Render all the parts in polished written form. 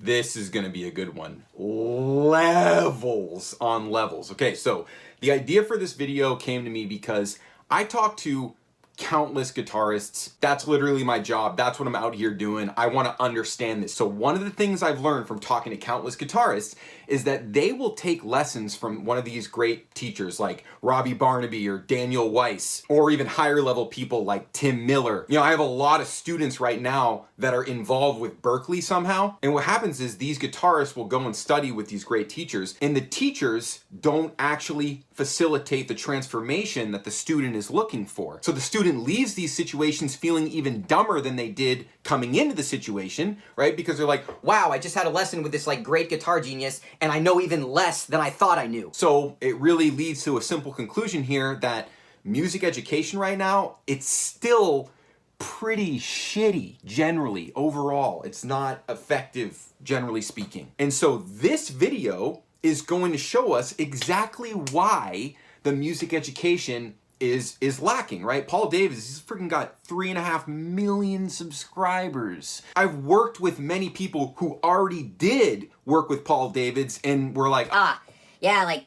this is gonna be a good one. Levels on levels. Okay, so the idea for this video came to me because I talked to countless guitarists. That's literally my job. That's what I'm out here doing. I want to understand this. So one of the things I've learned from talking to countless guitarists is that they will take lessons from one of these great teachers like Robbie Barnaby or Daniel Weiss, or even higher level people like Tim Miller. You know, I have a lot of students right now that are involved with Berklee somehow. And what happens is these guitarists will go and study with these great teachers, and the teachers don't actually facilitate the transformation that the student is looking for. So the student leaves these situations feeling even dumber than they did coming into the situation, right? Because they're like, wow, I just had a lesson with this like great guitar genius and I know even less than I thought I knew. So it really leads to a simple conclusion here that music education right now, it's still pretty shitty generally overall. It's not effective generally speaking. And so this video is going to show us exactly why the music education is lacking, right? Paul Davids, he's freaking got 3.5 million subscribers. I've worked with many people who already did work with Paul Davids and were like, yeah, like,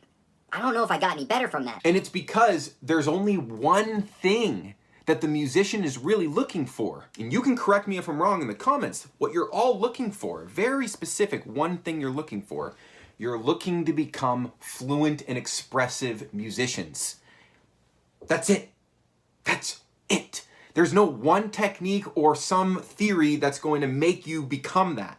I don't know if I got any better from that. And it's because there's only one thing that the musician is really looking for. And you can correct me if I'm wrong in the comments. What you're all looking for, very specific, one thing you're looking for. You're looking to become fluent and expressive musicians. That's it. That's it. There's no one technique or some theory that's going to make you become that.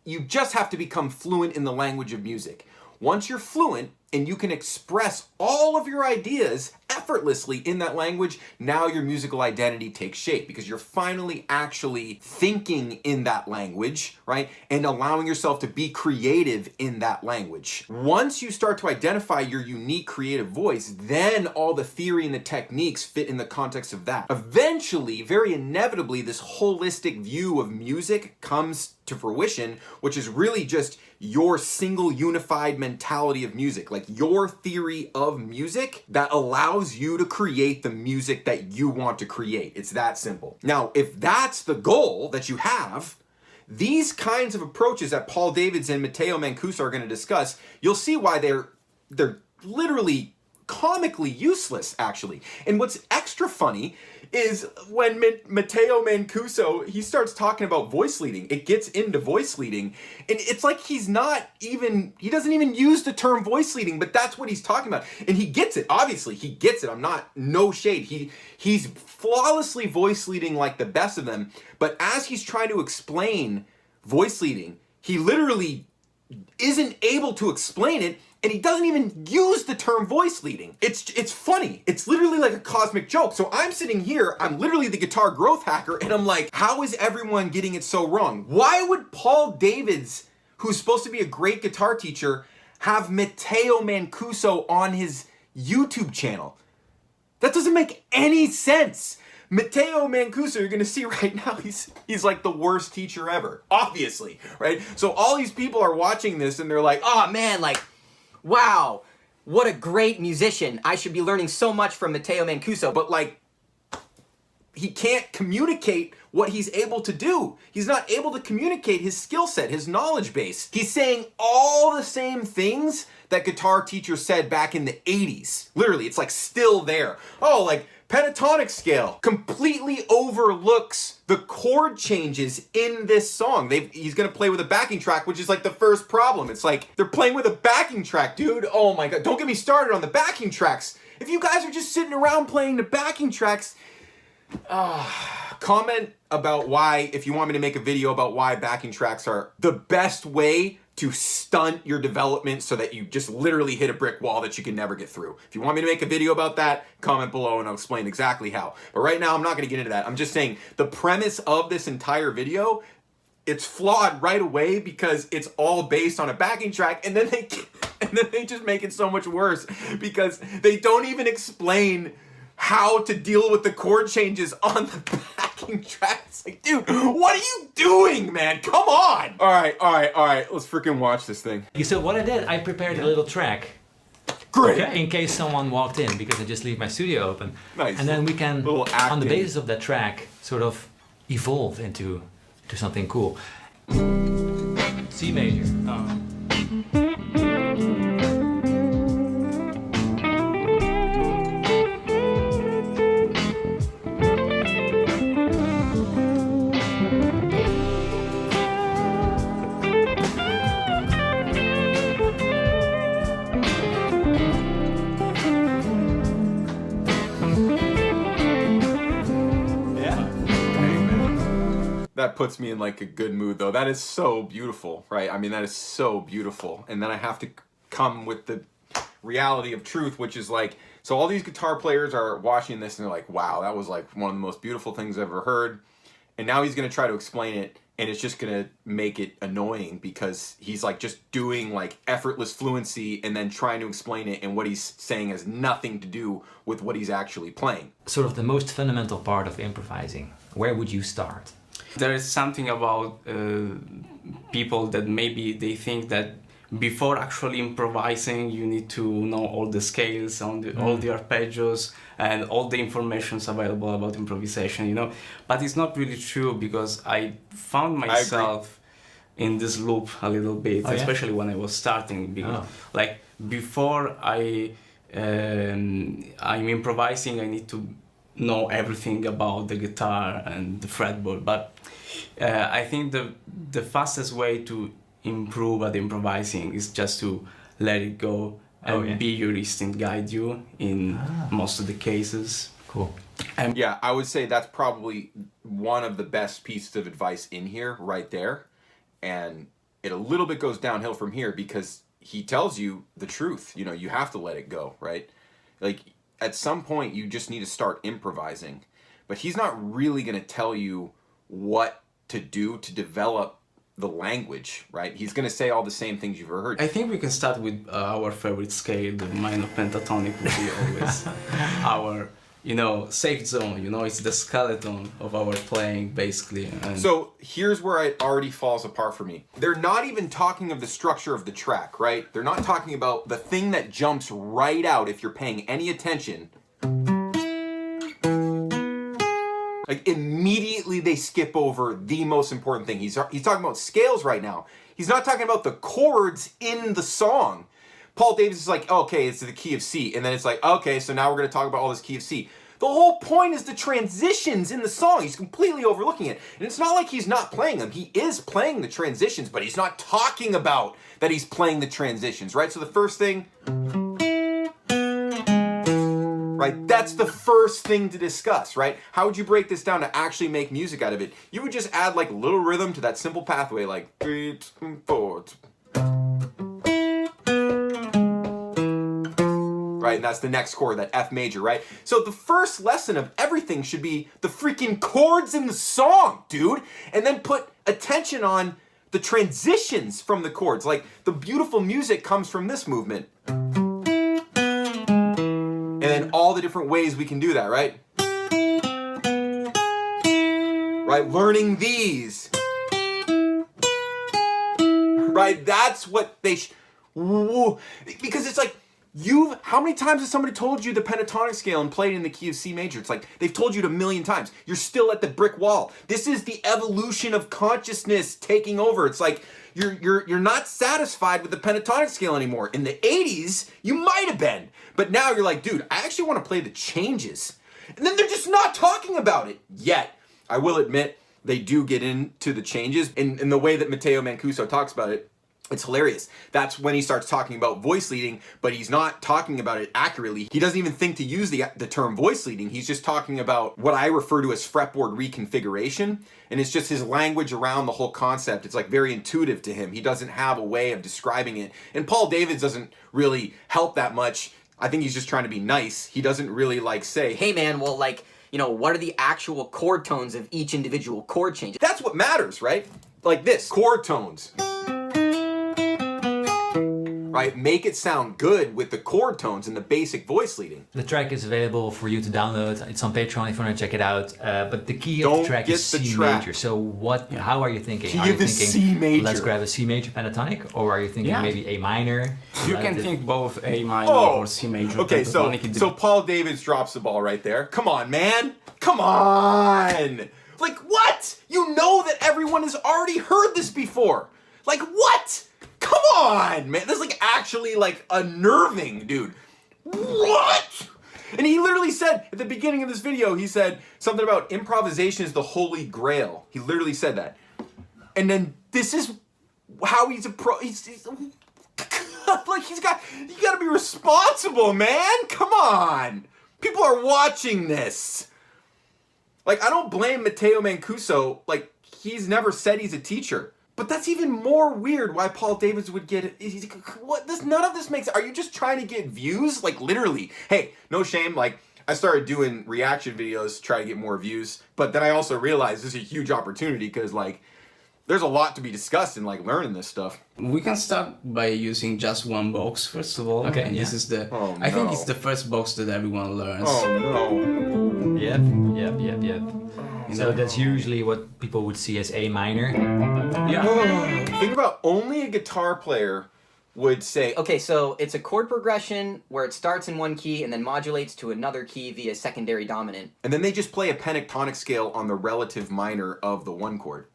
You just have to become fluent in the language of music. Once you're fluent and you can express all of your ideas effortlessly in that language, now your musical identity takes shape because you're finally actually thinking in that language, right? And allowing yourself to be creative in that language. Once you start to identify your unique creative voice, then all the theory and the techniques fit in the context of that. Eventually, very inevitably, this holistic view of music comes to fruition, which is really just your single unified mentality of music, like your theory of music that allows you to create the music that you want to create. It's that simple. Now, if that's the goal that you have, these kinds of approaches that Paul Davids and Matteo Mancuso are going to discuss, you'll see why they're literally comically useless, actually. And what's extra funny is when Matteo Mancuso, he starts talking about voice leading. It gets into voice leading, and it's like he doesn't even use the term voice leading, but that's what he's talking about. And he gets it, obviously, he gets it. No shade. He's flawlessly voice leading like the best of them, but as he's trying to explain voice leading, he literally isn't able to explain it, and he doesn't even use the term voice leading. It's funny. It's literally like a cosmic joke. So I'm sitting here, I'm literally the guitar growth hacker, and I'm like, how is everyone getting it so wrong? Why would Paul Davids, who's supposed to be a great guitar teacher, have Matteo Mancuso on his YouTube channel? That doesn't make any sense. Matteo Mancuso, you're gonna see right now, he's like the worst teacher ever, obviously, right? So all these people are watching this and they're like, Oh man, like, wow, what a great musician. I should be learning so much from Matteo Mancuso. but like, he can't communicate what he's able to do. He's not able to communicate his skill set, his knowledge base. He's saying all the same things that guitar teachers said back in the 80s. Literally, it's like still there. Oh, like pentatonic scale completely overlooks the chord changes in this song. He's gonna play with a backing track, which is like the first problem. It's like, they're playing with a backing track, dude. Oh my God, don't get me started on the backing tracks. If you guys are just sitting around playing the backing tracks, comment about why, if you want me to make a video about why backing tracks are the best way to stunt your development so that you just literally hit a brick wall that you can never get through. If you want me to make a video about that, comment below and I'll explain exactly how. But right now, I'm not gonna get into that. I'm just saying the premise of this entire video, it's flawed right away because it's all based on a backing track, and then they just make it so much worse because they don't even explain how to deal with the chord changes on the backing track. It's like, dude, what are you doing, man? Come on! All right, let's freaking watch this thing. So what I did, I prepared a little track. Great! Okay, in case someone walked in, because I just leave my studio open. Nice. And then we can, Little on the acting. basis of that track, sort of evolve into something cool. So C major. That puts me in like a good mood though. That is so beautiful, right? I mean, that is so beautiful. And then I have to come with the reality of truth, which is like, so all these guitar players are watching this and they're like, wow, that was like one of the most beautiful things I've ever heard. And now he's going to try to explain it, and it's just going to make it annoying because he's like just doing like effortless fluency and then trying to explain it, and what he's saying has nothing to do with what he's actually playing. Sort of the most fundamental part of improvising. Where would you start? There is something about people that maybe they think that before actually improvising you need to know all the scales, all the arpeggios and all the informations available about improvisation, you know. But it's not really true, because I found myself in this loop a little bit, especially when I was starting. Because, like, before I'm improvising, I need to know everything about the guitar and the fretboard. But I think the fastest way to improve at improvising is just to let it go and be your instinct guide you in most of the cases. Cool. And yeah, I would say that's probably one of the best pieces of advice in here right there. And it a little bit goes downhill from here, because he tells you the truth. You know, you have to let it go, right? Like, at some point you just need to start improvising, but he's not really going to tell you what to do to develop the language, right? He's going to say all the same things you've ever heard. I think we can start with our favorite scale, the minor pentatonic would be always our, you know, safe zone. You know, it's the skeleton of our playing, basically. And so here's where it already falls apart for me. They're not even talking of the structure of the track, right? They're not talking about the thing that jumps right out if you're paying any attention. Like, immediately they skip over the most important thing. He's talking about scales right now. He's not talking about the chords in the song. Paul Davids is like, okay, it's the key of C. And then it's like, okay, so now we're going to talk about all this key of C. The whole point is the transitions in the song. He's completely overlooking it. And it's not like he's not playing them. He is playing the transitions, but he's not talking about that he's playing the transitions, right? So the first thing, right, that's the first thing to discuss, right? How would you break this down to actually make music out of it? You would just add like a little rhythm to that simple pathway, like 3, 4, right? And that's the next chord, that F major, right? So the first lesson of everything should be the freaking chords in the song, dude. And then put attention on the transitions from the chords. Like, the beautiful music comes from this movement. And then all the different ways we can do that, right? Right, learning these. Right, that's what they because it's like, how many times has somebody told you the pentatonic scale and played in the key of C major? It's like, they've told you it a million times. You're still at the brick wall. This is the evolution of consciousness taking over. It's like, you're not satisfied with the pentatonic scale anymore. In the 80s, you might have been. But now you're like, dude, I actually want to play the changes. And then they're just not talking about it yet. I will admit, they do get into the changes. In the way that Matteo Mancuso talks about it, it's hilarious. That's when he starts talking about voice leading, but he's not talking about it accurately. He doesn't even think to use the term voice leading. He's just talking about what I refer to as fretboard reconfiguration. And it's just his language around the whole concept. It's like very intuitive to him. He doesn't have a way of describing it. And Paul Davids doesn't really help that much. I think he's just trying to be nice. He doesn't really like say, Hey man, well, like, you know, what are the actual chord tones of each individual chord change? That's what matters, right? Like this, chord tones. Right? Make it sound good with the chord tones and the basic voice leading. The track is available for you to download. It's on Patreon if you want to check it out. But the key of Don't the track get is the C track. major. So how are you thinking? Key Are you of the thinking, C major. let's grab a C major pentatonic? Or are you thinking maybe A minor? you can think both A minor or C major. Okay, so Paul Davids drops the ball right there. Come on, man. Come on. Like, what? You know that everyone has already heard this before. Like, what? Come on, man. This is like actually like unnerving, dude. What? And he literally said at the beginning of this video, he said something about improvisation is the holy grail. He literally said that. And then this is how he's he's like, you gotta be responsible, man. Come on. People are watching this. Like, I don't blame Matteo Mancuso. Like, he's never said he's a teacher. But that's even more weird why Paul Davids would get it. What? None of this makes... Are you just trying to get views? Like, literally. Hey, no shame. Like, I started doing reaction videos to try to get more views. But then I also realized this is a huge opportunity because, like, there's a lot to be discussed in, like, learning this stuff. We can start by using just one box, first of all. Okay, and yeah. This is the... Oh, I think no. it's the first box that everyone learns. Oh, no. Yep. So that's usually what people would see as A minor. Yeah. Think about only a guitar player would say... Okay, so it's a chord progression where it starts in one key and then modulates to another key via secondary dominant. And then they just play a pentatonic scale on the relative minor of the one chord.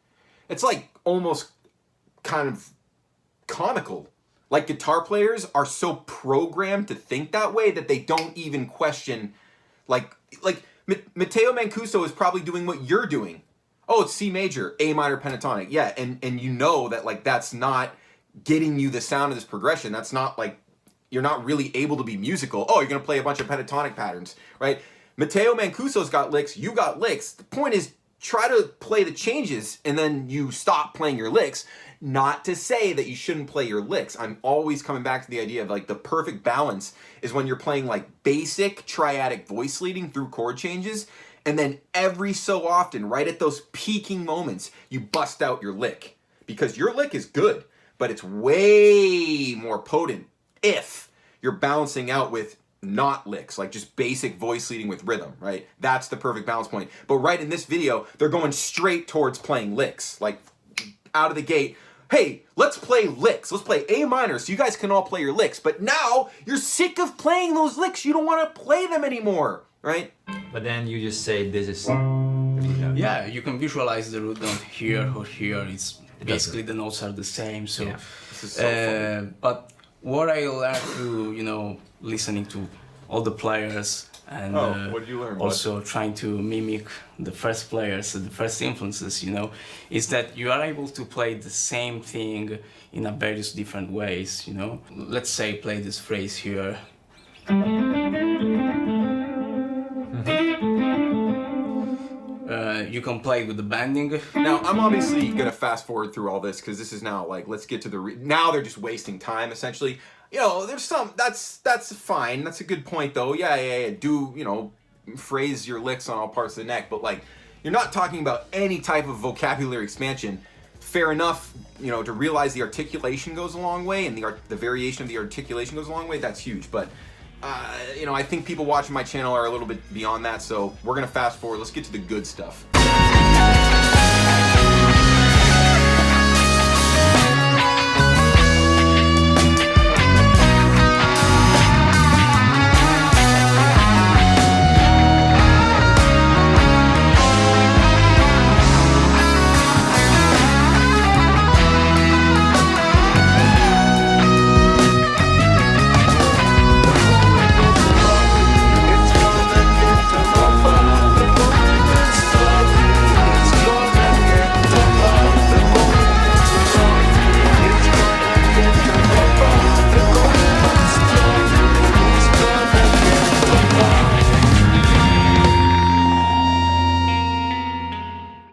It's like almost kind of comical. Like, guitar players are so programmed to think that way that they don't even question, like Matteo Mancuso is probably doing what you're doing. Oh, it's C major, A minor pentatonic. Yeah, and you know that, like, that's not getting you the sound of this progression. That's not, like, you're not really able to be musical. Oh, you're going to play a bunch of pentatonic patterns, right? Matteo Mancuso's got licks, you got licks. The point is, try to play the changes and then you stop playing your licks. Not to say that you shouldn't play your licks. I'm always coming back to the idea of, like, the perfect balance is when you're playing, like, basic triadic voice leading through chord changes, and then every so often, right at those peaking moments, you bust out your lick. Because your lick is good, but it's way more potent if you're balancing out with not licks, like just basic voice leading with rhythm, right? That's the perfect balance point. But right in this video, they're going straight towards playing licks, like out of the gate. Hey, let's play licks. Let's play A minor so you guys can all play your licks. But now you're sick of playing those licks. You don't want to play them anymore, right? But then you just say this is... Yeah, you can visualize the root note here or here. It's basically the notes are the same. So, Yeah. This is so funny. But what I learned through, listening to all the players and what did you learn, bud? also trying to mimic the first players, the first influences, is that you are able to play the same thing in a various different ways, Let's say play this phrase here. You can play with the bending. Now, I'm obviously going to fast forward through all this because this is now, like, let's get to the... now they're just wasting time, essentially. There's some... That's fine. That's a good point, though. Yeah. Do, phrase your licks on all parts of the neck. But, like, you're not talking about any type of vocabulary expansion. Fair enough, to realize the articulation goes a long way and the variation of the articulation goes a long way. That's huge. But... I think people watching my channel are a little bit beyond that, so we're gonna fast forward. Let's get to the good stuff.